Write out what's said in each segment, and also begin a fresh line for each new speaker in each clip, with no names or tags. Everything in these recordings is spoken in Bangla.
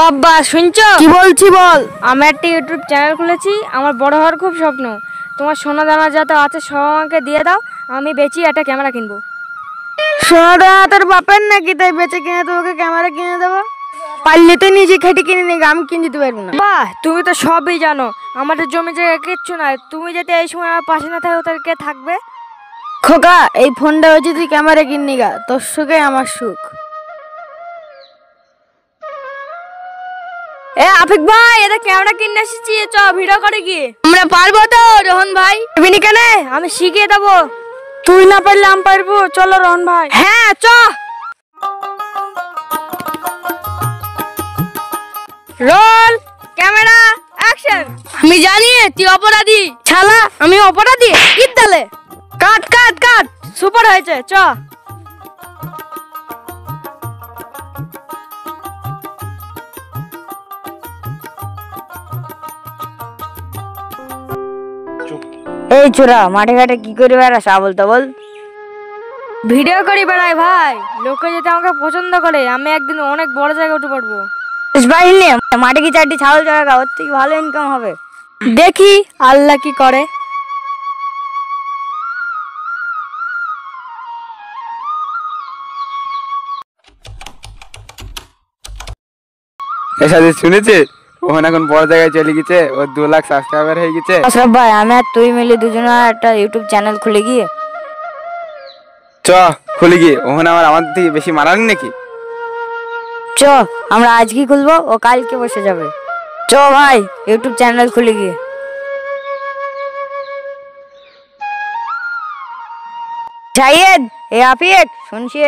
আব্বা শুনছো?
কি বলছি বল।
আমি একটা ইউটিউব চ্যানেল খুলেছি, আমার বড় হওয়ার খুব স্বপ্ন। তোমার সোনা দানা যত আছে সব আমাকে দিয়ে দাও, আমি বেচি একটা ক্যামেরা কিনবো।
সোনা দানা তোর বাপের নাকি, তাই বেচে কিনে তোকে ক্যামেরা কিনে দেবো? পারলে তো নিজে খেটে কিনে নিবি, আমি কিনে দিতে পারবো না।
বাহ, তুমি তো সবই জানো। আমাদের জমি জায়গা কিচ্ছু নাই, তুমি যদি এই সময় আমার পাশে না থাকো তাহলে কে থাকবে?
খোকা, এই ফোনটা হচ্ছে তুই ক্যামেরা কিননি গা, তোর সুখে আমার সুখ।
এ আফিক ভাই, এটা ক্যামেরা কিনে এসেছি, চ ভিডিও করে গিয়ে।
আমরা পারবো তো রোহন ভাই?
তুমি কেন? আমি শিখিয়ে দেবো।
তুই না পারলে আমি পারবো, চলো রোহন ভাই।
হ্যাঁ চ। Roll camera action.
আমি জানি তুই অপরাধী।
শালা আমি অপরাধী? ইদ্দালে কাট কাট কাট, সুপার হয়েছে, চ।
এই চোরা, মাঠে ঘাটে কি করে বেড়াস আবল তাবল?
ভিডিও করি বেড়াই ভাই, লোকে যদি আমাকে পছন্দ করে আমি একদিন অনেক বড় জায়গায় উঠে পড়বো।
মাঠে কি চারটি ছাগল চড়া, ওর থেকে ভালো ইনকাম হবে।
দেখি আল্লাহ কি করে।
শুনেছে ওখানে এখন বড় জায়গায় চলে গেছে, ওর 2 লাখ সাবস্ক্রাইবার হয়ে গেছে।
আশরাফ ভাই, আমি আর তুই মিলে দুজনে একটা ইউটিউব চ্যানেল খুলে গিয়ে
চ খুলে গিয়ে, ওখানে আমাদের থেকে বেশি মারানি নাকি?
চ, আমরা আজকে খুলবো, ও কালকে বসে যাবে। চ ভাই, ইউটিউব চ্যানেল খুলে গিয়ে। শাহিদ, এ আফিক শুনছি।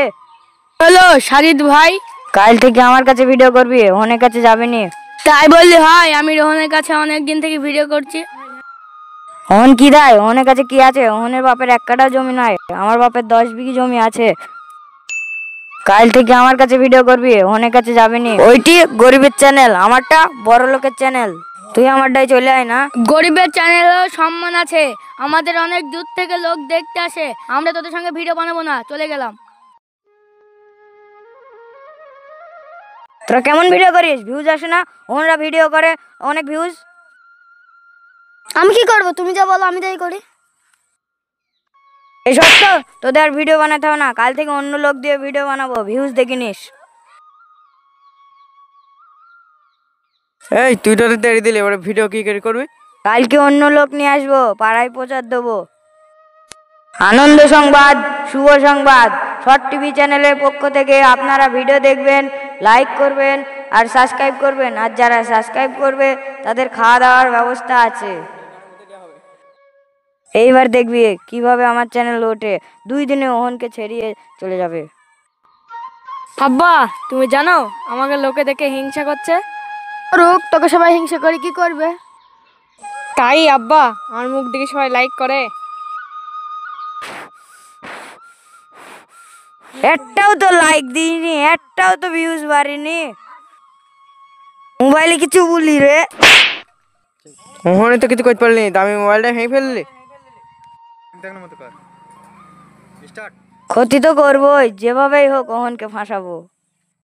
হ্যালো শাহিদ ভাই।
কাল থেকে আমার কাছে ভিডিও করবি, ওখানের কাছে যাবি নি।
তাই বললি হয়? আমি রোহনের কাছে অনেক দিন থেকে ভিডিও করছি।
ওহন কি দেয়? ওহনের কাছে কি আছে? ওহনের বাপের 1 কাঠা জমি নয়, আমার বাপের 10 বিঘি জমি আছে। কাল থেকে আমার কাছে ভিডিও করবি, ওহনের কাছে যাবি নি। ওইটি গরিবের চ্যানেল, আমারটা বড় লোকের চ্যানেল। তুই আমারটাই চলে আয় না।
গরিবের চ্যানেলেও সম্মান আছে, আমাদের অনেক দূর থেকে লোক দেখতে আসে। আমরা তোদের সঙ্গে ভিডিও বানাবো না, চলে গেলাম।
তোরা কেমন ভিডিও করিস? ভিউজ আসে না? ওনারা ভিডিও করে অনেক ভিউজ।
আমি কি করব? তুমি যা বলো আমি তাই করি।
এই সত্য তোদের আর ভিডিও বানাতে হবে না, কাল থেকে অন্য লোক দিয়ে ভিডিও বানাবো, ভিউজ দেখে নিস।
এই তুই তো তেড়ে দিলি, এবারে ভিডিও কি করে করবি?
কালকে অন্য লোক নিয়ে আসবো, পাড়ায় প্রচার দেবো। আনন্দ সংবাদ, শুভ সংবাদ, শর্ট টিভি চ্যানেলের পক্ষ থেকে আপনারা ভিডিও দেখবেন, লাইক করবেন আর সাবস্ক্রাইব করবেন। আর যারা সাবস্ক্রাইব করবে তাদের খাওয়া দাওয়ার ব্যবস্থা আছে। এইবার দেখবি কিভাবে আমার চ্যানেল ওঠে, 2 দিনে ওহনকে ছেড়িয়ে চলে যাবে।
আব্বা তুমি জানো আমাকে লোকে দেখে হিংসা করছে।
রোগ, তোকে সবাই হিংসা করে, কি করবে?
তাই আব্বা আমার মুখ দেখে সবাই লাইক করে।
একটাও তো লাইক দিইনি, একটাও তো ভিউজ বাড়িনি। মোবাইলে কিছু বলি রে।
ওখানে তো কিছু করতে পারলি, দামি মোবাইলটা ভেঙে ফেললি।
ক্ষতি তো করবোই, যেভাবেই হোক ওহনকে ফাঁসাবো।